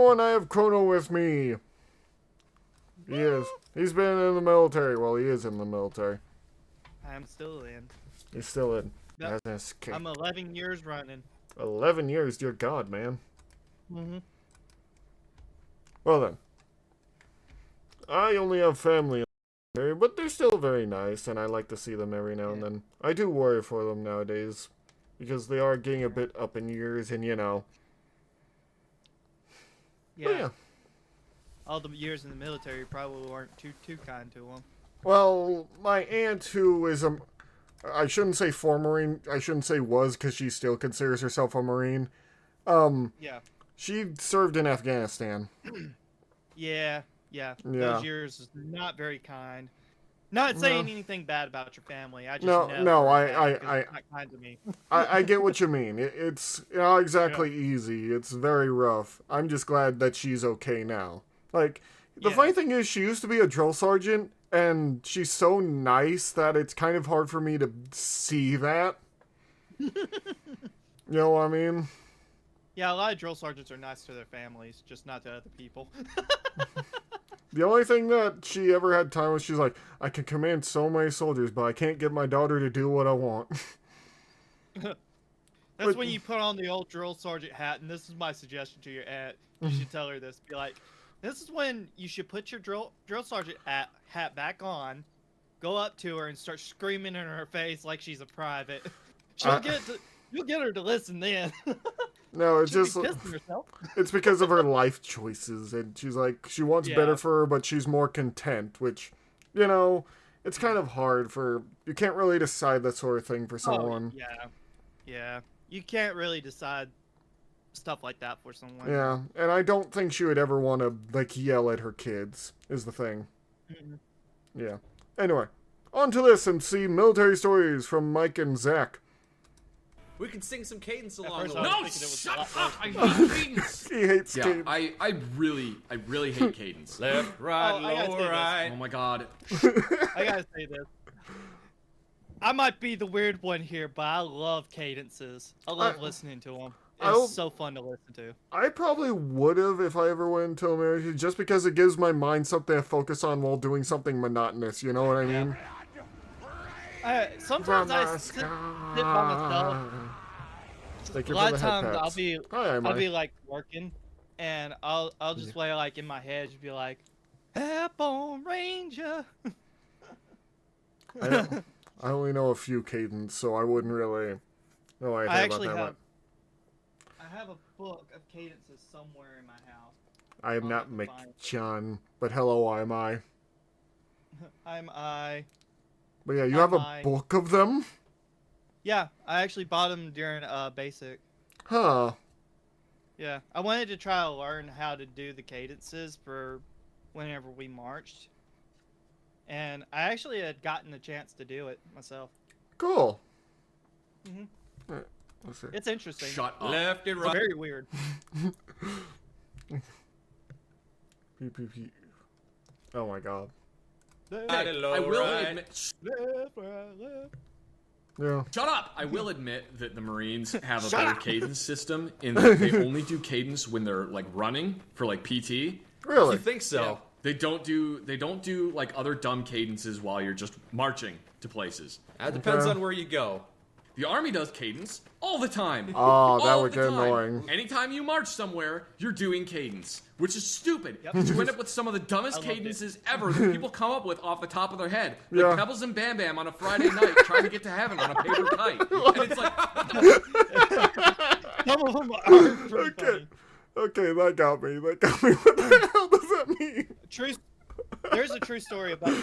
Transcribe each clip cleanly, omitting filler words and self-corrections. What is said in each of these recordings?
everyone, I have Chrono with me. He is. He's been in the military. Well, he is in the military. I'm still in. He's still in. Yep. Hasn't escaped. I'm 11 years running. 11 years, dear God, man. Mm-hmm. Well then. I only have family in the military, but they're still very nice, and I like to see them every now and then. I do worry for them nowadays, because they are getting a bit up in years, and you know. Yeah. All the years in the military probably weren't too kind to them. Well, my aunt, who is a... I shouldn't say former Marine. I shouldn't say was, because she still considers herself a Marine. Yeah. She served in Afghanistan. Yeah. Those years is not very kind. Not saying anything bad about your family. I just know it's not kind to me. I get what you mean. It's not exactly easy. It's very rough. I'm just glad that she's okay now. Like, the funny thing is, she used to be a drill sergeant, and she's so nice that it's kind of hard for me to see that. You know what I mean? Yeah, a lot of drill sergeants are nice to their families, just not to other people. The only thing that she ever had time was she's like, I can command so many soldiers, but I can't get my daughter to do what I want. That's when you put on the old drill sergeant hat, and this is my suggestion to your aunt. You should tell her this. Be like, this is when you should put your drill sergeant hat back on, go up to her, and start screaming in her face like she's a private. You'll get her to listen then. No, it's just it's because of her life choices, and she's like, she wants better for her, but she's more content, which, you know, it's kind of hard for, you can't really decide that sort of thing for someone. Yeah, you can't really decide stuff like that for someone. Yeah, and I don't think she would ever want to, like, yell at her kids, is the thing. Yeah. Anyway, on to this and see military stories from Mike and Zach. We can sing some cadence along the way. No, shut up! I hate cadence! He hates cadence. I really hate cadence. Left, right, lower, right. Oh my god. I gotta say this. I might be the weird one here, but I love cadences. I love listening to them. It's so fun to listen to. I probably would have if I ever went into America, just because it gives my mind something to focus on while doing something monotonous, you know what I mean? Sometimes I sit by myself. A lot of times I'll be like working, and I'll just play like in my head, just be like, "Airborne Ranger." I only know a few cadence, so I wouldn't really know anything about that. I have a book of cadences somewhere in my house. I am not McJohn, but hello, I'm I. I'm I. But yeah, you have a book of them? Yeah, I actually bought them during basic. Huh. Yeah, I wanted to try to learn how to do the cadences for whenever we marched. And I actually had gotten the chance to do it myself. Cool. Right, let's see. It's interesting. Shut up. Left and right. It's very weird. Oh my god. I will admit. Yeah. Shut up! I will admit that the Marines have a better cadence system in that they only do cadence when they're like running for like PT. Really? You think so? Yeah. They don't do like other dumb cadences while you're just marching to places. That depends on where you go. The Army does cadence all the time. Oh, that would get annoying. Anytime you march somewhere, you're doing cadence, which is stupid. You end up with some of the dumbest cadences ever that people come up with off the top of their head. Like Pebbles and Bam Bam on a Friday night trying to get to heaven on a paper kite. And it's like, what the Some of them are funny. Okay, that got me. What the hell does that mean? There's a true story about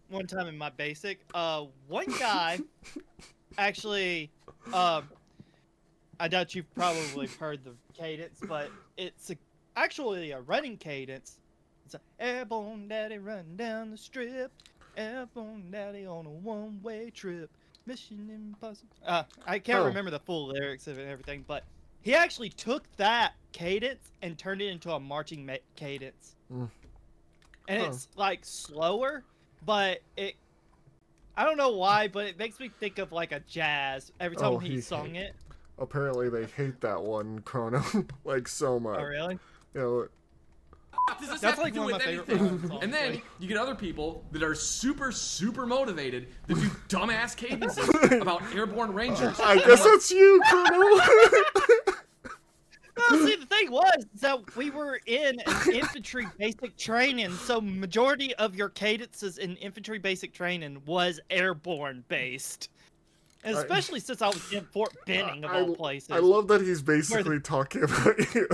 one time in my basic. One guy actually, I doubt you've probably heard the cadence, but it's actually a running cadence. It's a airborne daddy run down the strip, airborne daddy on a one-way trip, mission impossible. I can't remember the full lyrics of it and everything, but he actually took that cadence and turned it into a marching cadence. And it's like slower, but I don't know why, but it makes me think of like a jazz every time he sung it. Apparently they hate that one, Chrono, like so much. Oh, really? You know, fuck does this That's have like to do one with of my favorite anything? ones, And then honestly. you get other people that are super, super motivated that do dumbass cadences about airborne rangers. I guess that's you, Colonel. Well, see, the thing was that we were in an infantry basic training, so majority of your cadences in infantry basic training was airborne based. And especially since I was in Fort Benning, of all places. I love that he's basically talking about you.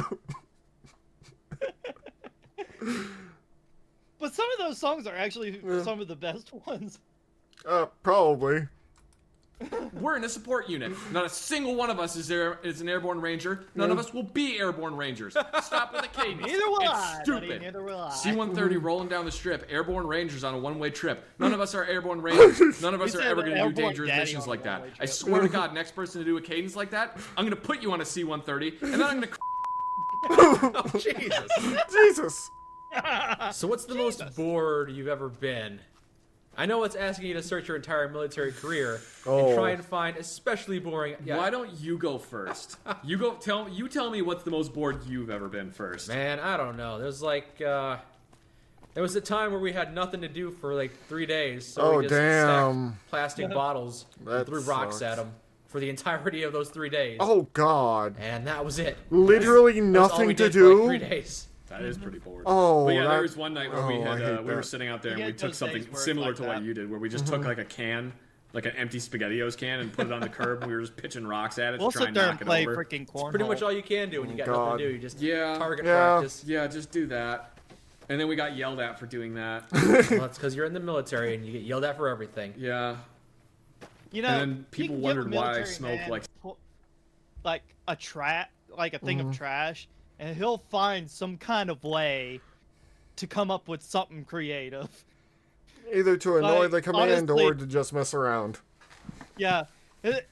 But some of those songs are actually some of the best ones. Probably. We're in a support unit. Not a single one of us is an airborne ranger. None of us will be airborne rangers. Stop with the cadence. Neither will it's I, stupid. buddy, neither will I. C-130 rolling down the strip. Airborne rangers on a one-way trip. None of us are airborne rangers. None of us We are said ever going to do airborne dangerous daddy missions on a like that. one-way I trip. swear to God, next person to do a cadence like that, I'm going to put you on a C-130, and then I'm going to... Oh, Jesus. Jesus. So what's the most bored you've ever been? I know it's asking you to search your entire military career and try and find especially boring. Yeah. Why don't you go first? You tell me what's the most bored you've ever been first. Man, I don't know. There's like, there was a time where we had nothing to do for like 3 days. So we just stacked plastic bottles and threw rocks at them for the entirety of those 3 days. Oh, God. And that was it. Literally That was all we nothing to did do? for like 3 days. That is pretty bored. Oh, but yeah, that- there was one night where we I hate had we were that. sitting out there and You we get took those something days where it's similar like to what that. you did, where we just took like a can, like an empty SpaghettiOs can, and put it on the curb. And we were just pitching rocks at it We'll to try sit and there knock and it play over. freaking cornhole. Pretty much all you can do when you got God. nothing to do. You just Yeah. target Yeah. practice. Yeah, just do that. And then we got yelled at for doing that. Well, that's because you're in the military and you get yelled at for everything. Yeah. You know, And then you people can give wondered a why I military smoked, man like- like a thing of trash, and he'll find some kind of way to come up with something creative. Either to annoy Like, the command honestly- or to just mess around. Yeah,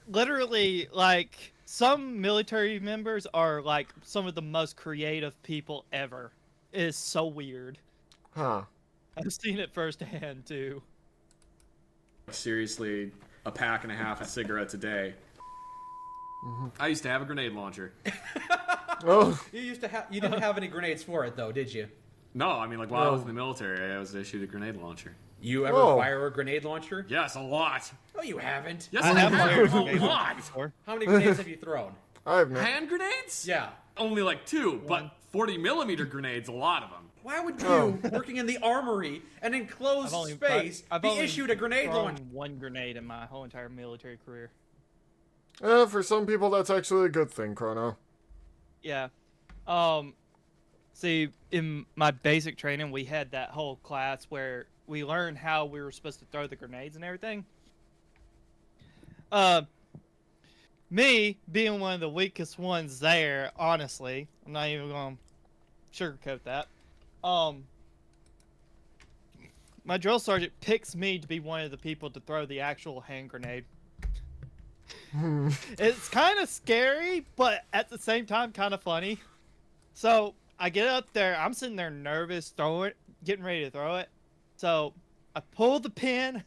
literally, like some military members are like some of the most creative people ever. It is so weird. Huh. I've seen it firsthand too. Seriously, a pack and a half of cigarettes a day. I used to have a grenade launcher. Oh, You didn't have any grenades for it though, did you? No, I mean, like while I was in the military, I was issued a grenade launcher. You ever Whoa. fire a grenade launcher? Yes, a lot. No, you haven't. Yes, I I have fired have. grenades A lot. before. How many grenades have you thrown? I've never. Hand grenades? Yeah. Only like 2, but 40mm grenades, a lot of them. Why would you, working in the armory, an enclosed space, I've be only issued a grenade thrown launcher? one grenade in my whole entire military career. For some people, that's actually a good thing, Chrono. Yeah. See, in my basic training, we had that whole class where we learned how we were supposed to throw the grenades and everything. Me being one of the weakest ones there, honestly, I'm not even going to sugarcoat that. My drill sergeant picks me to be one of the people to throw the actual hand grenade. It's kind of scary, but at the same time, kind of funny. So I get up there, I'm sitting there nervous, getting ready to throw it. So I pull the pin,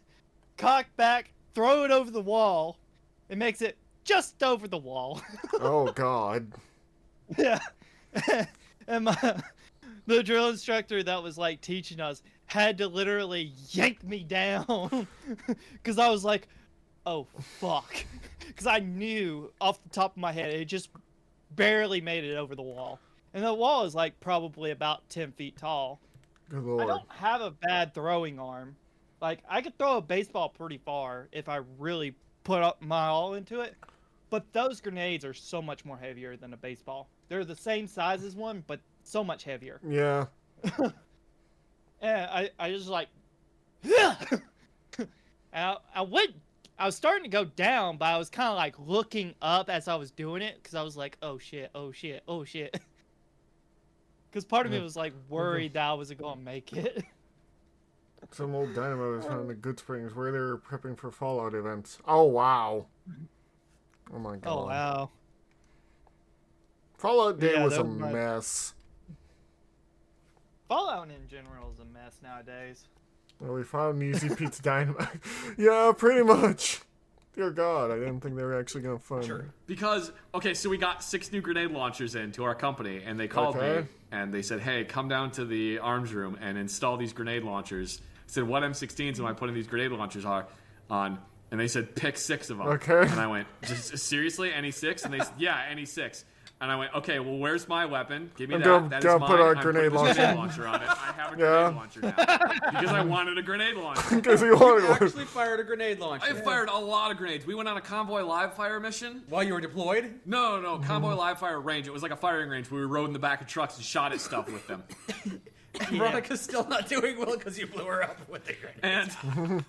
cock back, throw it over the wall. It makes it just over the wall. Oh, God. Yeah. And the drill instructor that was like teaching us had to literally yank me down because I was like, oh, fuck. Because I knew off the top of my head, it just barely made it over the wall. And the wall is like probably about 10 feet tall. Good I lord. don't have a bad throwing arm. Like, I could throw a baseball pretty far if I really put up my all into it. But those grenades are so much more heavier than a baseball. They're the same size as one, but so much heavier. Yeah. And I just like, and I was starting to go down, but I was kind of like looking up as I was doing it because I was like, oh shit, oh shit, oh shit. Because part of me was like worried that I wasn't going to make it. Some old dynamo was found in the Good Springs where they were prepping for Fallout events. Oh, wow. Oh, my God. Oh wow. Fallout Day Yeah, was that a was my- mess. Fallout in general is a mess nowadays. Well, we found Easy Pete's dynamite. Yeah, pretty much. Dear God, I didn't think they were actually going to find it. Because, okay, so we got 6 new grenade launchers into our company, and they called me, and they said, hey, come down to the arms room and install these grenade launchers. I said, what M16s am I putting these grenade launchers on? And they said, pick 6 of them. Okay. And I went, seriously, any 6? And they said, yeah, any 6. And I went, okay, well, where's my weapon? Give me that. That is mine. Put a I'm grenade putting launcher. a grenade launcher on it. I have a grenade launcher now. Because I wanted a grenade launcher. Because you wanted You one. actually fired a grenade launcher. I fired a lot of grenades. We went on a convoy live fire mission. While you were deployed? No, convoy live fire range. It was like a firing range where we rode in the back of trucks and shot at stuff with them. Veronica's still not doing well because you blew her up with the grenade. And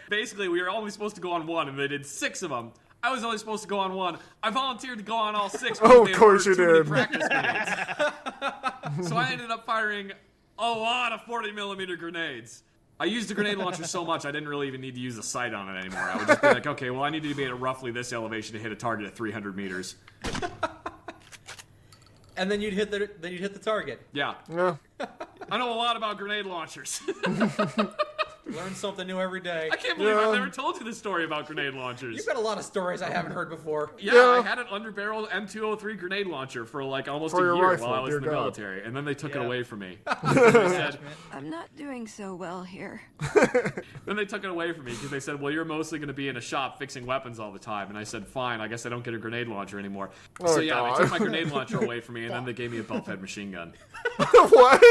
basically, we were only supposed to go on 1, and they did 6 of them. I was only supposed to go on 1. I volunteered to go on all 6. Oh, of course you did. Practice grenades. So I ended up firing a lot of 40mm grenades. I used the grenade launcher so much I didn't really even need to use a sight on it anymore. I would just be like, okay, well, I need to be at roughly this elevation to hit a target at 300 meters. And then you'd hit the target. Yeah. Yeah. I know a lot about grenade launchers. Learn something new every day. I can't believe I've never told you this story about grenade launchers. You've got a lot of stories I haven't heard before. Yeah, I had an underbarrel M203 grenade launcher for like almost a year rifle, while I was in the God. military, and then they took it away from me. I'm not doing so well here. Then they took it away from me because they said, well, you're mostly going to be in a shop fixing weapons all the time. And I said, fine, I guess I don't get a grenade launcher anymore. Oh, so yeah, God. they took my grenade launcher away from me, and then they gave me a belt-fed machine gun, What?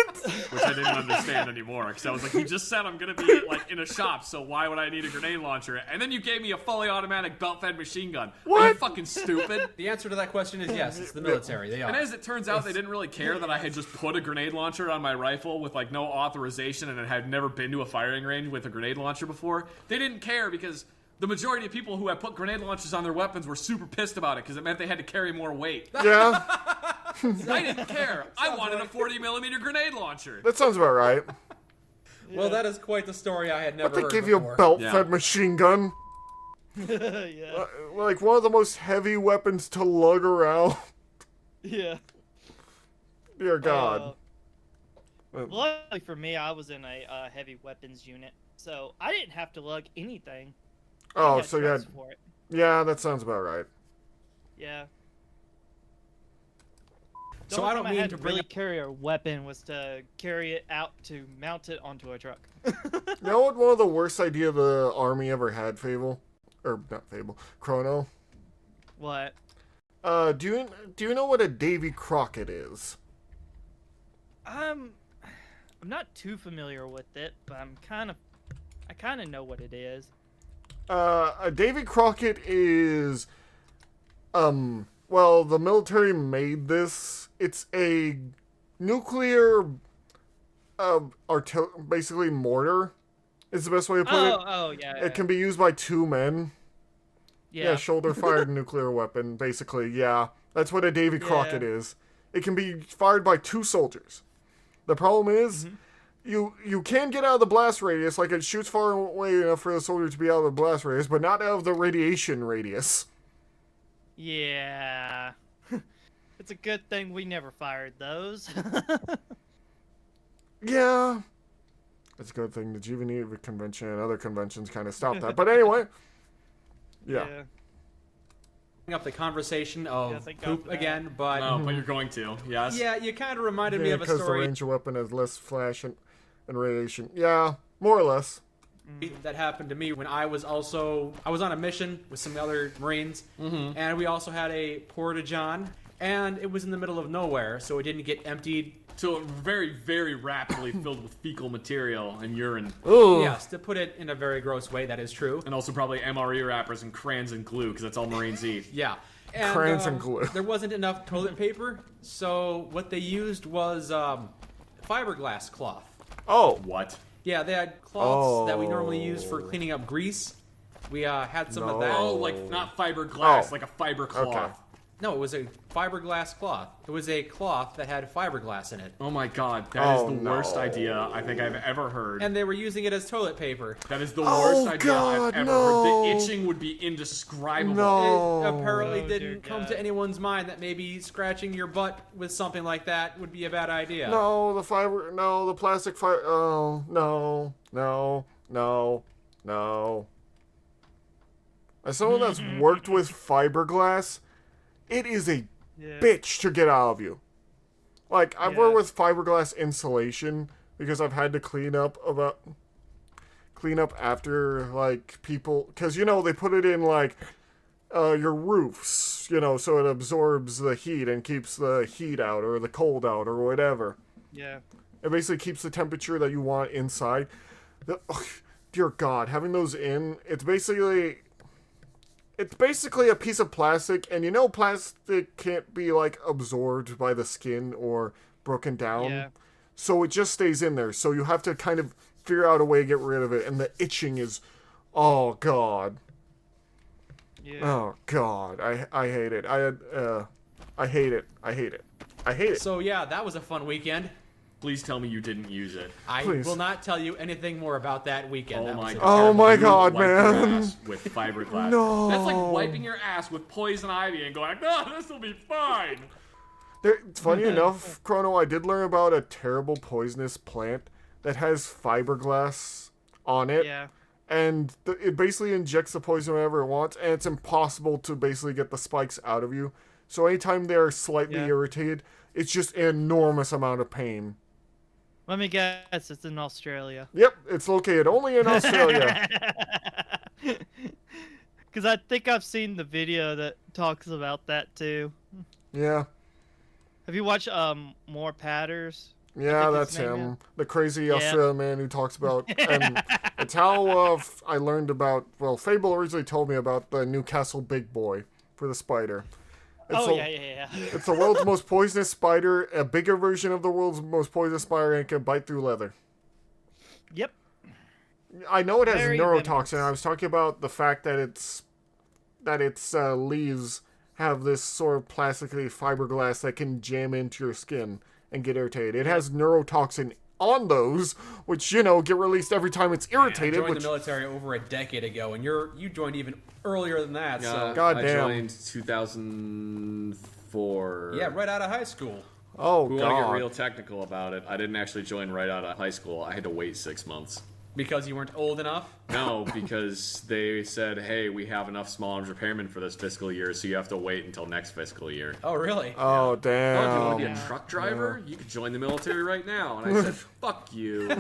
which I didn't understand anymore. Because I was like, you just said I'm going to be like in a shop, so why would I need a grenade launcher? And then you gave me a fully automatic belt-fed machine gun. Are you What? fucking stupid? The answer to that question is yes, it's the military. They are. And as it turns out, they didn't really care that I had just put a grenade launcher on my rifle with like no authorization and had never been to a firing range with a grenade launcher before. They didn't care because the majority of people who had put grenade launchers on their weapons were super pissed about it because it meant they had to carry more weight. Yeah. I didn't care. I wanted a 40mm grenade launcher. That sounds about right. Well, that is quite the story I had never But they heard give you before. a belt-fed Yeah. machine gun. Yeah. Like one of the most heavy weapons to lug around. Yeah. Dear God. Luckily for me, I was in a heavy weapons unit, so I didn't have to lug anything. I Oh, had so you had... trucks for it. Yeah, that sounds about right. Yeah. So The I only don't time mean had to to bring really up- carry a weapon was to carry it out to mount it onto a truck. You know what one of the worst idea the Army ever had, Fable? Or, not Fable. Chrono? What? Do you know what a Davy Crockett is? I'm not too familiar with it, but I kind of know what it is. A Davy Crockett is, well, the military made this. It's a nuclear, basically mortar, is the best way to put it. Oh, yeah. It can be used by 2 men. Yeah, shoulder-fired nuclear weapon, basically, yeah. That's what a Davy Crockett is. It can be fired by 2 soldiers. The problem is, you can get out of the blast radius, like it shoots far away enough for the soldier to be out of the blast radius, but not out of the radiation radius. Yeah. It's a good thing we never fired those. Yeah. It's a good thing the Geneva Convention and other conventions kind of stopped that. But anyway, yeah. Bring up the conversation of thank God poop for that. again, but No, but you're going to, yes. yeah, you kind of reminded me of a Because the story ranger weapon has less flash and radiation. Yeah, more or less. that happened to me when I was on a mission with some other Marines, and we also had a porta-john, and it was in the middle of nowhere, so it didn't get emptied. So very, very rapidly filled with fecal material and urine. Ooh. Yes, to put it in a very gross way, that is true. And also probably MRE wrappers and crayons and glue, because that's all Marines eat. Yeah. And, Crayons and glue. There wasn't enough toilet paper, so what they used was fiberglass cloth. Oh. What? Yeah, they had cloths that we normally use for cleaning up grease. We had some of that. Oh, like not fiberglass, Oh. like a fiber cloth. Okay. No, it was a fiberglass cloth. It was a cloth that had fiberglass in it. Oh my god, that is Oh, the worst no. idea I think I've ever heard. And they were using it as toilet paper. That is the Oh, worst idea God, I've ever no. heard. The itching would be indescribable. No. It apparently Oh, dear didn't come God. to anyone's mind that maybe scratching your butt with something like that would be a bad idea. No, the plastic fiber. Oh, no. As someone that's worked with fiberglass, it is a bitch to get out of you. Like, I've worked with fiberglass insulation because I've had to clean up after, like, people... Because, you know, they put it in, like, your roofs, you know, so it absorbs the heat and keeps the heat out or the cold out or whatever. Yeah. It basically keeps the temperature that you want inside. Dear God, having those in, it's basically a piece of plastic, and you know plastic can't be, like, absorbed by the skin or broken down. Yeah. So it just stays in there. So you have to kind of figure out a way to get rid of it, and the itching is, oh God. Yeah. Oh God, I hate it. I hate it. I hate it. I hate it. So yeah, that was a fun weekend. Please tell me you didn't use it. I Please. will not tell you anything more about that weekend. Oh my God. Oh my You God, wiped your man. ass with fiberglass. No. That's like wiping your ass with poison ivy and going, no, this will be fine. Funny enough, Chrono, I did learn about a terrible poisonous plant that has fiberglass on it. Yeah. And it basically injects the poison whenever it wants, and it's impossible to basically get the spikes out of you. So anytime they're slightly irritated, it's just an enormous amount of pain. Let me guess, it's in Australia. Yep, it's located only in Australia. Because I think I've seen the video that talks about that too. Yeah. Have you watched More Patters? Yeah, his that's name him. The crazy Australian man who talks about... And it's how I learned about... Well, Fable originally told me about the Newcastle Big Boy for the spider. Yeah. It's the world's most poisonous spider, a bigger version of the world's most poisonous spider, and it can bite through leather. Yep. I know it has Very neurotoxin. venomous. I was talking about the fact that its leaves have this sort of plastically fiberglass that can jam into your skin and get irritated. It has neurotoxin on those, which, you know, get released every time it's irritated. I joined the military over a decade ago, and you joined even earlier than that. Yeah, So God I damn. joined 2004. yeah, right out of high school. Oh, We want to get God. real technical about it. I didn't actually join right out of high school. I had to wait 6 months. Because you weren't old enough? No, because they said, hey, we have enough small arms repairmen for this fiscal year, so you have to wait until next fiscal year. Oh, really? Oh, Oh, do you want to be damn. a truck driver? You could join the military right now. And I said, fuck you.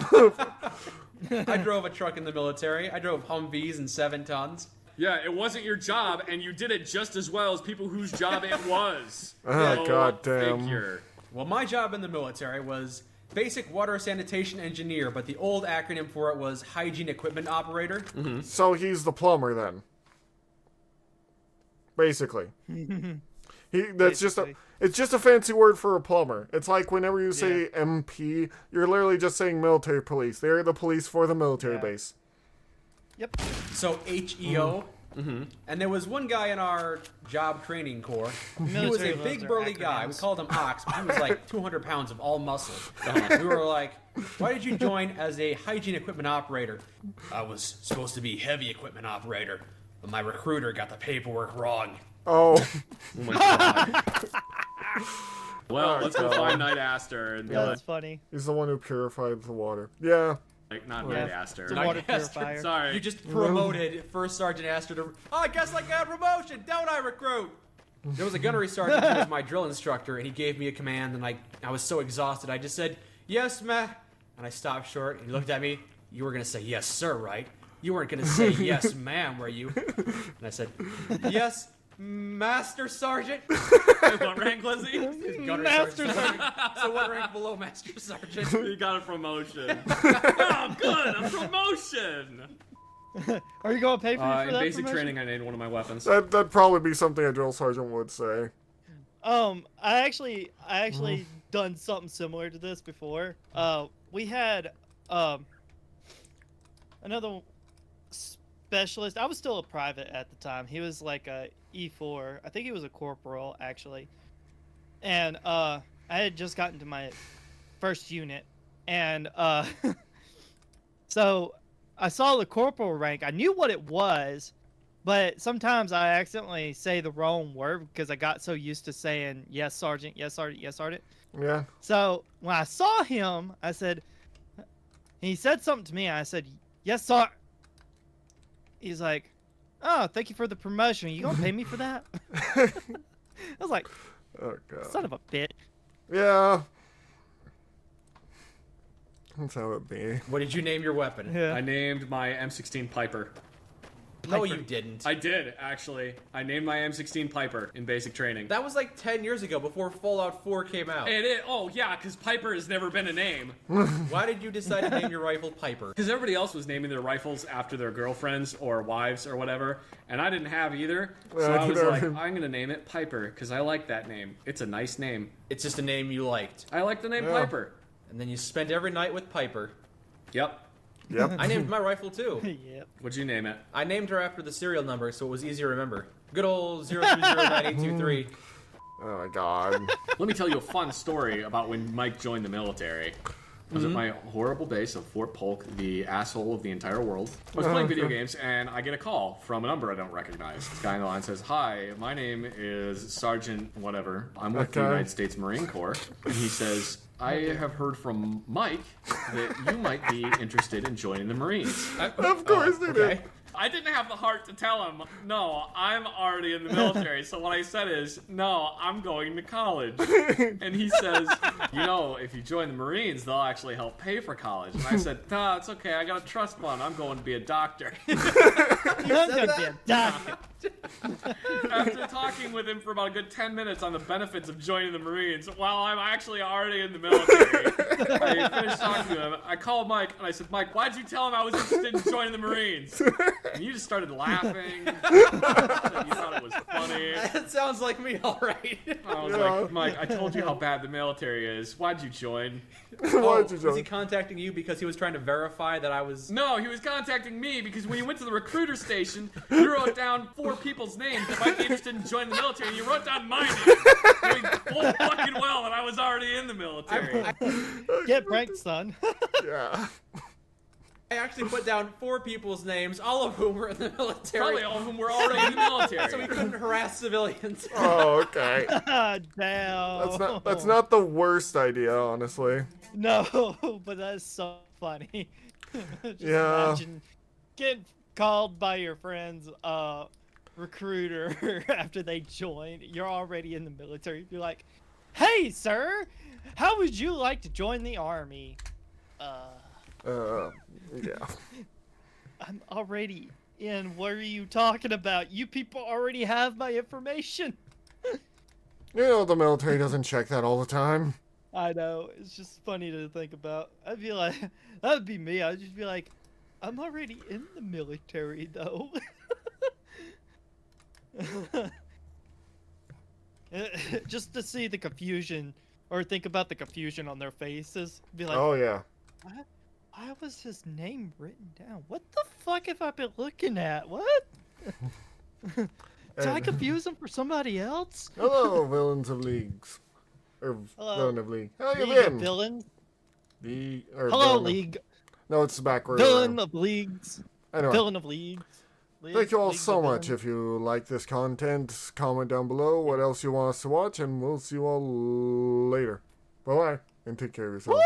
I drove a truck in the military. I drove Humvees and 7 tons. Yeah, it wasn't your job, and you did it just as well as people whose job it was. Oh, God damn. Figure. Well, my job in the military was Basic Water Sanitation Engineer, but the old acronym for it was Hygiene Equipment Operator. So he's the plumber then. Basically. It's just a fancy word for a plumber. It's like whenever you say MP, you're literally just saying military police. They're the police for the military base. Yep. So HEO. And there was one guy in our job training corps. He was Military a loves big their burly guy. We acronyms. called him Ox, but he was like 200 pounds of all muscle. We were like, why did you join as a hygiene equipment operator? I was supposed to be heavy equipment operator, but my recruiter got the paperwork wrong. Oh. Oh my god. Well, let's go God. find Night Aster and be like, That's funny. He's the one who purified the water. Yeah. not Yeah. Night Aster. It's a Night water Aster. purifier. Sorry. You just promoted First Sergeant Astor to... Oh, I guess I got a promotion, don't I, recruit? There was a gunnery sergeant who was my drill instructor, and he gave me a command, and I was so exhausted, I just said, yes, ma'am. And I stopped short, and he looked at me. You were going to say, yes, sir, right? You weren't going to say, yes, ma'am, were you? And I said, yes, Master Sergeant. What rank was he? Gunnery Master Sergeant. So what rank below Master Sergeant? He got a promotion. Oh, good, a promotion. Are you going to pay for In that basic promotion? training, I named one of my weapons. That'd probably be something a drill sergeant would say. I actually done something similar to this before. We had another specialist. I was still a private at the time. He was like a E4. I think he was a corporal actually. And I had just gotten to my first unit, and so I saw the corporal rank. I knew what it was, but sometimes I accidentally say the wrong word because I got so used to saying yes, sergeant, yes, sergeant, yes, sergeant. Yeah. So when I saw him, I said, he said something to me. I said, yes, sir. He's like, oh, thank you for the promotion. Are you going to pay me for that? I was like, Oh, God. son of a bitch. Yeah. That's how it be. What did you name your weapon? Yeah. I named my M16 Piper. No, you didn't. I did, actually. I named my M16 Piper in basic training. That was like 10 years ago, before Fallout 4 came out. Oh, yeah, because Piper has never been a name. Why did you decide to name your rifle Piper? Because everybody else was naming their rifles after their girlfriends or wives or whatever, and I didn't have either. So I was like, I'm going to name it Piper, because I like that name. It's a nice name. It's just a name you liked. I like the name Piper. And then you spent every night with Piper. Yep. I named my rifle too. Yep. What'd you name it? I named her after the serial number, so it was easy to remember. Good old 0309823. Oh my god. Let me tell you a fun story about when Mike joined the military. I was at my horrible base of Fort Polk, the asshole of the entire world. I was playing video games, and I get a call from a number I don't recognize. This guy on the line says, "Hi, my name is Sergeant whatever. I'm with the United States Marine Corps." And he says, "I have heard from Mike that you might be interested in joining the Marines." Of course they did. I didn't have the heart to tell him, no, I'm already in the military. So what I said is, no, I'm going to college. And he says, you know, if you join the Marines, they'll actually help pay for college. And I said, no, it's okay. I got a trust fund. I'm going to be a doctor. After talking with him for about a good 10 minutes on the benefits of joining the Marines, while I'm actually already in the military, I finished talking to him. I called Mike, and I said, Mike, why'd you tell him I was interested in joining the Marines? And you just started laughing. You thought it was funny. That sounds like me, all right. I was like, Mike, I told you how bad the military is. Why'd you join? Why'd you join? Was he contacting you because he was trying to verify that I was... No, he was contacting me because when you went to the recruiter station, you wrote down 4 people's names that might be interested in joining the military, and you wrote down my name, knowing full fucking well that I was already in the military. Get pranked, son. Yeah. I actually put down 4 people's names, all of whom were in the military. Probably all of them were already in the military. So we couldn't harass civilians. Oh, okay. Damn. That's not the worst idea, honestly. No, but that's so funny. Just imagine getting called by your friend's recruiter after they join. You're already in the military. You're like, hey, sir, how would you like to join the army? Yeah. I'm already in. What are you talking about? You people already have my information. You know, the military doesn't check that all the time. I know. It's just funny to think about. I'd be like, that would be me. I'd just be like, I'm already in the military, though. Just to see the confusion, or think about the confusion on their faces. Be like, Oh, yeah. what? Why was his name written down? What the fuck have I been looking at? What? Did I confuse him for somebody else? Hello, villains of leagues. Or Hello. villain of league. How you League of been? Villains? Hello, Hello, League. No, it's backward. Villain of Leagues. Anyway. Villain of Leagues. Thank you all League so of much. Villains. If you like this content, comment down below what else you want us to watch, and we'll see you all later. Bye-bye, and take care of yourself.